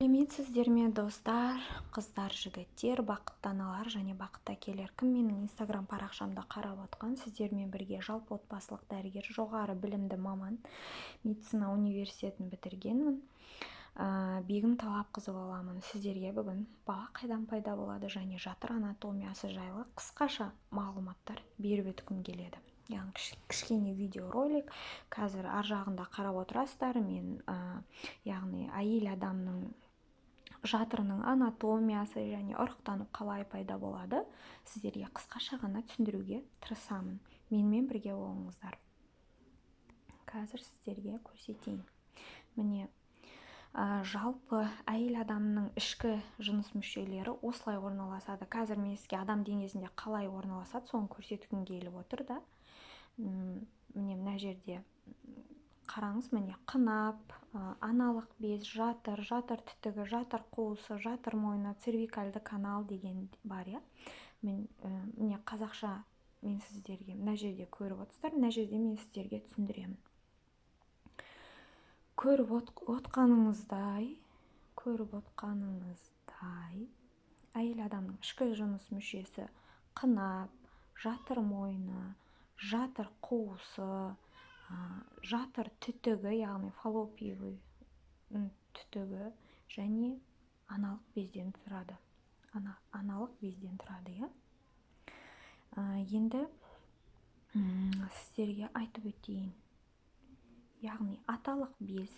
сәлеметсіздер ме достар, қыздар, жігіттер, бақытты аналар және бақытты әкелер. Кім менің инстаграм парақшамда қарап отқан, сіздермен бірге жалпы отбасылық дәрігер, жоғары білімді маман, медицина университетін бітіргенмін. Бегім Талапқызы боламын. Сіздерге бүгін бала қайдан пайда болады және жатыр анатомиясы жайлы қысқаша мағлұматтар беріп өткім келеді. Яғни кішкене видеоролик. Қазір ар жағында қарап отырасыздар. Мен яғни әйел адамның жатырының анатомиясы және ұрықтану қалай пайда болады, сіздерге қысқаша ғана түсіндіруге тырысамын. Менімен бірге болыңыздар. Қазір сіздерге көрсетейін. Міне, жалпы әйел адамның ішкі жыныс мүшелері осылай орналасады. Қазір мен сізге адам денесінде қалай орналасады, соны көрсеткім келіп отыр да. Міне мына жерде қараңыз, міне қынап, аналық без, жатыр түтігі, жатыр қуысы, жатыр мойны, цервикальды канал деген бар, я. Міне қазақша мен сіздерге мына жерде көріп отырсыздар, мына жерде мен сіздерге түсіндіремін. Көріп отқаныңыздай, әйел адамның ішкі жыныс мүшесі қынап, жатыр мойны, жатыр қуысы, жатыр түтігі, яғни фаллопиевый түтігі және аналық безден тұрады. Я. Енді сіздерге айтып өтейін. Яғни аталық без,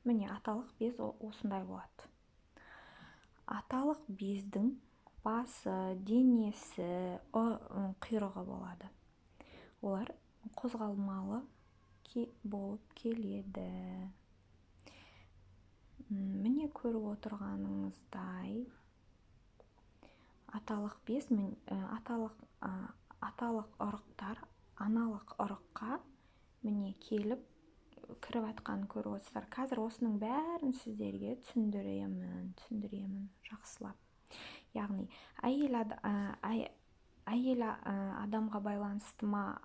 міне аталық без осындай болады. Аталық бездің басы, денесі, құйрығы болады. Олар қозғалмалы болып келеді. Міне көріп отырғаныңыздай аталық без, аталық ұрықтар аналық ұрыққа міне келіп кіріп атқанын көріп отырсыздар. Қазір осының бәрін сіздерге түсіндіремін жақсылап. Яғни әйел адамға байланысты ма,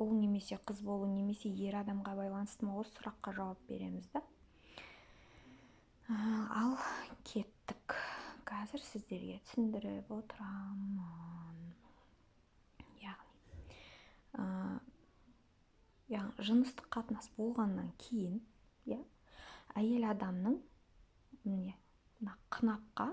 ұл немесе қыз болу, немесе ер адамға байланысты ма, осы сұраққа жауап береміз да. Ал кеттік. Қазір сіздерге түсіндіріп отырамын. Яғни жыныстық қатынас болғаннан кейін, әйел адамның міне қынапқа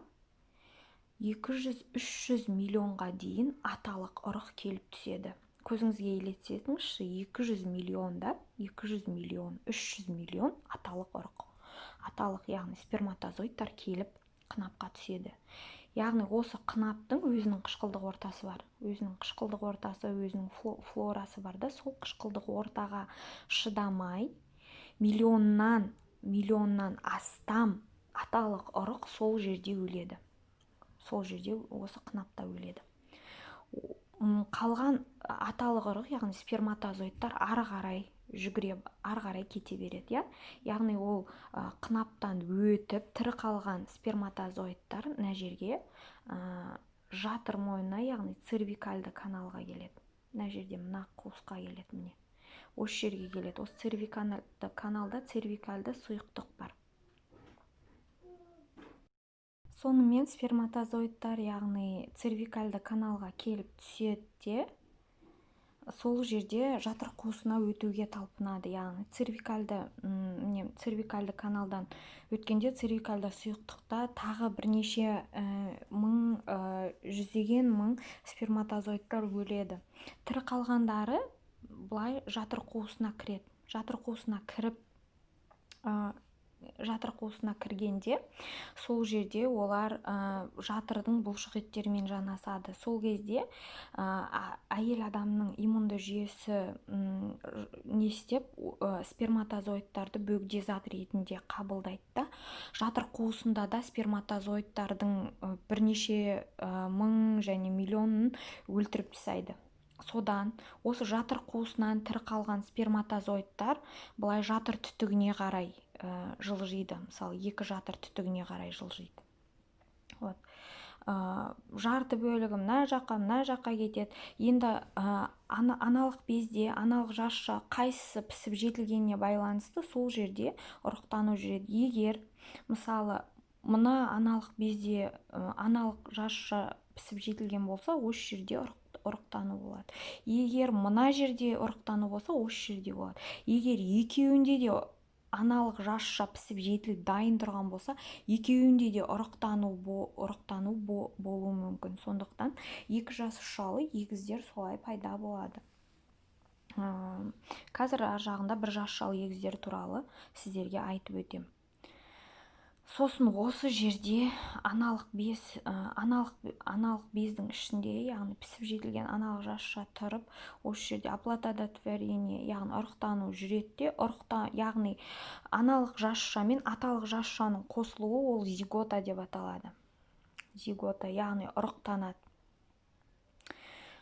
200-300 миллионға дейін аталық ұрық келіп түседі. Көзіңізге елестетіңізші, 200 миллион, 300 миллион аталық ұрық. Аталық, яғни сперматозоидтар келіп қынапқа түседі. Яғни осы қынаптың өзінің қышқылдық ортасы бар. Өзінің флорасы бар да, сол қышқылдық ортаға шыдамай миллионнан астам аталық ұрық сол жерде өледі. Сол жерде осы қынапта өледі. Қалған аталық ұрық, яғни сперматозоидтар ары қарай кете береді. Яғни ол қынаптан өтіп, тірі қалған сперматозоидтар мына жерге жатыр мойнына, яғни цервикальды каналға келеді. Мына жерде мына қуысқа келеді, міне. Осы жерге келеді. Осы цервикальды каналда цервикальды сұйықтық бар. Сонымен сперматозоидтар, яғни цервикальды каналға келіп түседі, сол жерде жатыр қуысына өтуге талпынады. Яғни цервикальды каналдан өткенде цервикальды сұйықтықта тағы бірнеше жүздеген мың сперматозоидтар өледі. Тірі қалғандары бұлай жатыр қуысына кіреді. Жатыр қуысына кіргенде сол жерде олар жатырдың бұлшық еттерімен жанасады. Сол кезде әйел адамның иммунды жүйесі не істеп, сперматозоидтарды бөгде зат ретінде қабылдайды да. Жатыр қуысында да сперматозоидтардың бірнеше мың және миллионын өлтіріп тастайды. Содан осы жатыр қуысынан тірі қалған сперматозоидтар бұлай жатыр түтігіне қарай жылжиды. Мысалы, 2 жатыр түтігіне қарай жылжиды. Жарты бөлігі мына жаққа кетеді. Енді аналық безде, аналық жасша қайсысы пісіп жетілгеніне байланысты сол жерде ұрықтану жүреді. Егер мысалы мына аналық безде аналық жасша пісіп жетілген болса, осы жерде ұрықтану болады. Егер мына жерде ұрықтану болса, осы жерде болады. Егер екеуінде де аналық жасша пісіп жетіліп дайын тұрған болса, екеуінде де ұрықтану болуы мүмкін. Сондықтан 2 жасушалы егіздер солай пайда болады. Қазір ар жағында 1 жасушалы егіздер туралы сіздерге айтып өтем. Сосын осы жерде аналық бездің ішінде, яғни пісіп жетілген аналық жасша тұрып, осы жерде оплодотворение, яғни ұрықтану жүреді. Яғни аналық жасша мен аталық жасшаның қосылуы ол зигота деп аталады. Зигота, яғни ұрықтанады.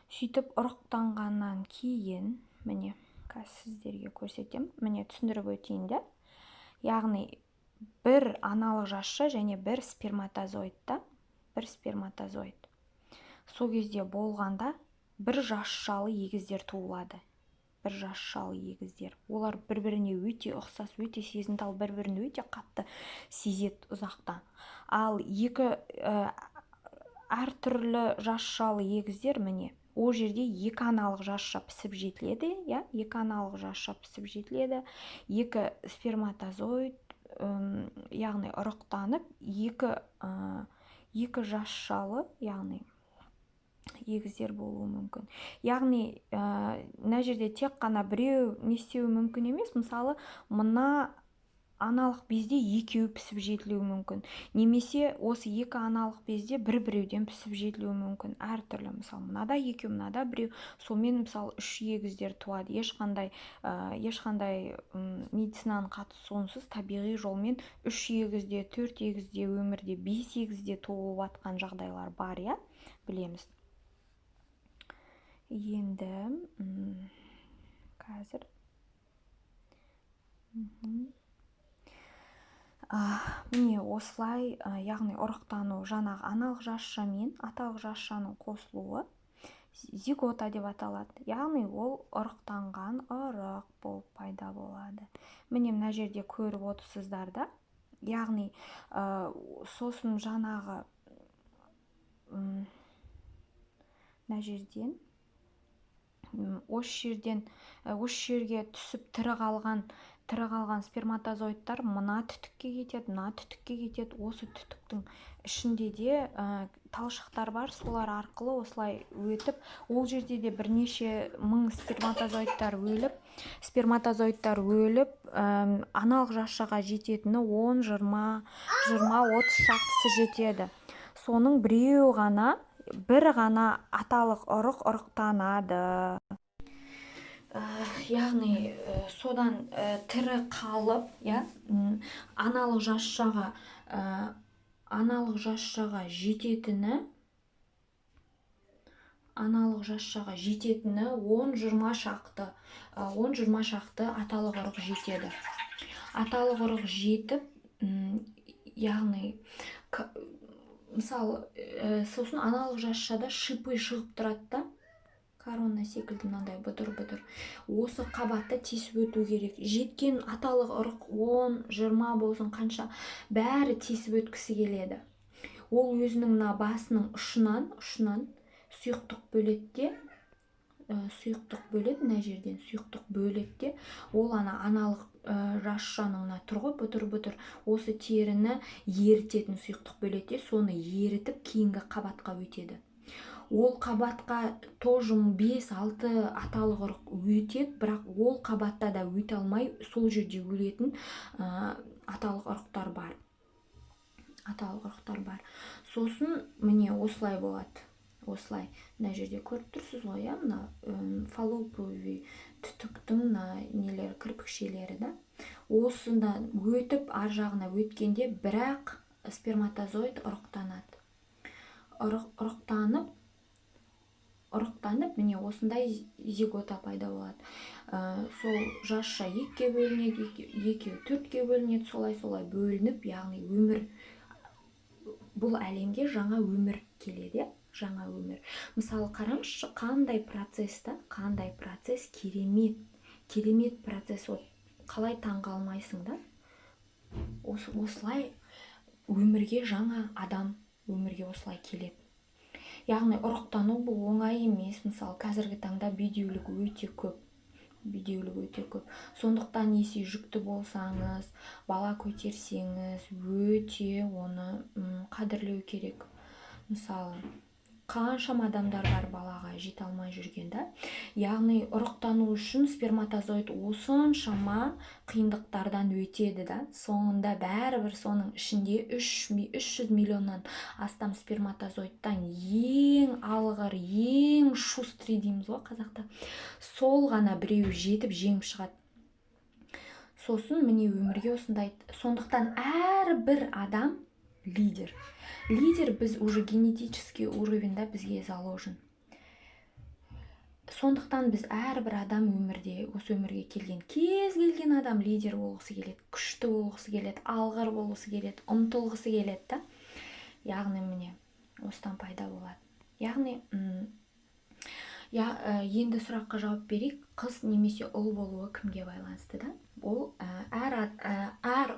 Сөйтіп ұрықтанғаннан кейін, міне, сіздерге көрсетем, міне түсіндіріп өтейін де. Яғни бір аналық жасша және бір сперматозоидта, бір сперматозоид. Сол кезде болғанда 1 жасушалы егіздер туылады. 1 жасушалы егіздер. Олар бір-біріне өте ұқсас, өте сезімтал, бір-біріне өте қатты сезеді ұзақтан. Ал 2 әртүрлі жасушалы егіздер, міне, ол жерде 2 аналық жасша пісіп жетіледі, 2 аналық жасша пісіп жетіледі, 2 сперматозоид, яғни ұрықтанып, 2 жасушалы, яғни егіздер болуы мүмкін. Яғни мына жерде тек қана біреу не істеуі мүмкін емес. Мысалы, мына аналық безде екеуі пісіп жетілуі мүмкін. Немесе осы 2 аналық безде бір-біреуден пісіп жетілуі мүмкін. Әртүрлі, мысалы, мынада екеу, мынада біреу. Сонымен, мысалы, 3 егіздер туады. Ешқандай медицинаның қатысуынсыз табиғи жолмен 3 егізде, 4 егізде, өмірде 5 егізде туылып жатқан жағдайлар бар, білеміз. Енді қазір міне осылай, яғни ұрықтану жаңағы аналық жасша мен аталық жасшаның қосылуы зигота деп аталады. Яғни ол ұрықтанған ұрық болып пайда болады. Міне мына жерде көріп отырсыздар да. Яғни сосын жаңағы мына жерден осы жерге түсіп тірі қалған сперматозоидтар мына түтікке кетеді, мына түтікке кетеді. Осы түтіктің ішінде де талшықтар бар, солар арқылы осылай өтіп, ол жерде де бірнеше мың сперматозоидтар өліп, аналық жасшаға жететіні 10, 20, 30 шақтысы жетеді. Соның бір ғана аталық ұрықтанады. Яғни содан тірі қалып, аналық жасшаға жететіні 10-20 шақты аталық ұрық жетеді. Аталық ұрық жетіп, яғни мысалы, сосын аналық жасшада шипы шығып тұрады да, корона секілді мынандай бұдыр-бұдыр. Осы қабатты тесіп өту керек. Жеткен аталық ұрық 10-20 болсын қанша, бәрі тесіп өткісі келеді. Ол өзінің мына басының ұшынан сұйықтық бөледі, мына жерден сұйықтық бөледі. Ол аналық жасшаның тұрғы бұдыр-бұдыр осы теріні ерітетін сұйықтық бөледі, соны ерітіп кейінгі қабатқа өтеді. Ол қабатқа тоже 5-6 аталық ұрық өтеді, бірақ ол қабатта да өте алмай, сол жерде өлетін аталық ұрықтар бар. Сосын міне осылай болады. Осылай, мына жерде көріп тұрсыз ғой, мына фаллопиевый түтіктің нелері, кірпікшелері да. Осыдан өтіп, ар жағына өткенде бірақ сперматозоид ұрықтанады. Ұрықтанып, міне осындай зигота пайда болады. Сол жасша 2-ге бөлінеді, 2 4-ге бөлінеді, солай бөлініп, яғни өмір, бұл әлемге жаңа өмір келеді, жаңа өмір. Мысалы, қараңызшы, қандай процесс, керемет процесс, қалай таңғалмайсың да? Осылай өмірге жаңа адам өмірге осылай келеді. Яғни ұрықтану бұл оңай емес. Мысалы қазіргі таңда бедеулік өте көп. Сондықтан есе жүкті болсаңыз, бала көтерсеңіз, өте оны қадірлеу керек. Мысалы қаншама адамдар бар балаға жете алмай жүрген, да? Яғни ұрықтану үшін сперматозоид осыншама қиындықтардан өтеді, да? Соңында бәрібір соның ішінде 300 миллионнан астам сперматозоидтан ең алғыр, ең шустрый дейміз ғой қазақта, сол ғана біреу жетіп жеңіп шығады. Сосын міне өмірге осындай. Сондықтан әрбір адам лидер. Лидер біз уже генетический уровеньда бізге заложен. Сондықтан біз әрбір адам өмірде, осы өмірге келген кез келген адам лидер болғысы келеді, күшті болғысы келеді, алғыр болғысы келеді, ұмтылғысы келеді, да? Яғни міне осыдан пайда болады. Яғни енді сұраққа жауап берейік. Қыз немесе ұл болуы кімге байланысты, да? Ол әр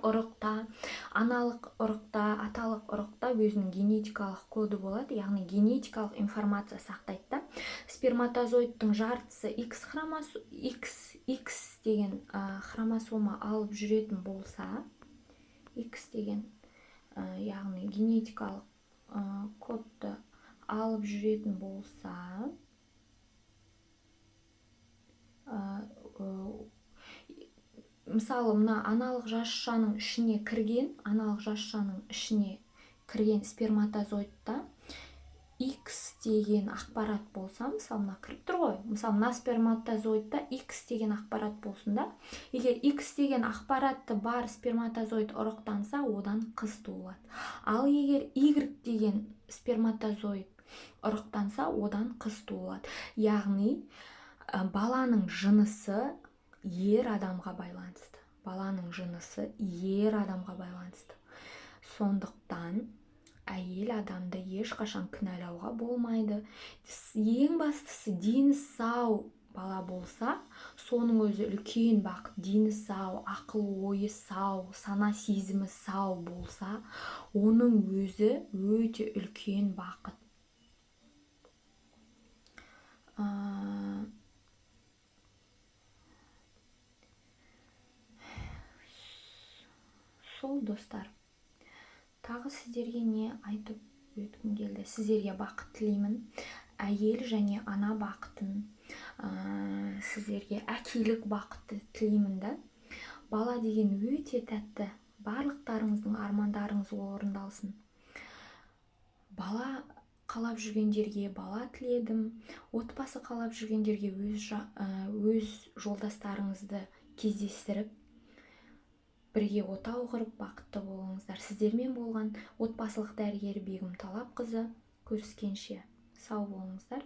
ұрықта, аналық ұрықта, аталық ұрықта өзінің генетикалық коды болады, яғни генетикалық информация сақтайды, да? Сперматозоидтың жартысы X деген хромосома алып жүретін болса, X деген яғни генетикалық кодты алып жүретін болса, мысалы мына аналық жасушаның ішіне кірген сперматозоидта X деген ақпарат болса, мысалы мына кіріп тұр ғой, мысалы мына сперматозоидта X деген ақпарат болсын, да? Егер X деген ақпаратты бар сперматозоид ұрықтанса, одан қыз туылады. Ал егер Y деген сперматозоид ұрықтанса, одан қыз туылады. Яғни баланың жынысы ер адамға байланысты. Сондықтан әйел адамды ешқашан кінәлауға болмайды. Ең бастысы дені сау бала болса, соның өзі үлкен бақыт. Дені сау, ақыл ойы сау, сана сезімі сау болса, оның өзі өте үлкен бақыт. Сол достар, тағы сіздерге не айтып өткім келді? Сіздерге бақыт тілеймін, әйел және ана бақытын, сіздерге әкелік бақытты тілеймін, да? Бала деген өте тәтті, барлықтарыңыздың армандарыңыз орындалсын. Бала қалап жүргендерге бала тіледім, отбасы қалап жүргендерге өз жолдастарыңызды кездестіріп, бірге отау құрып бақытты болыңыздар. Сіздермен болған отбасылық дәрігері Бегім Талапқызы. Көріскенше сау болыңыздар.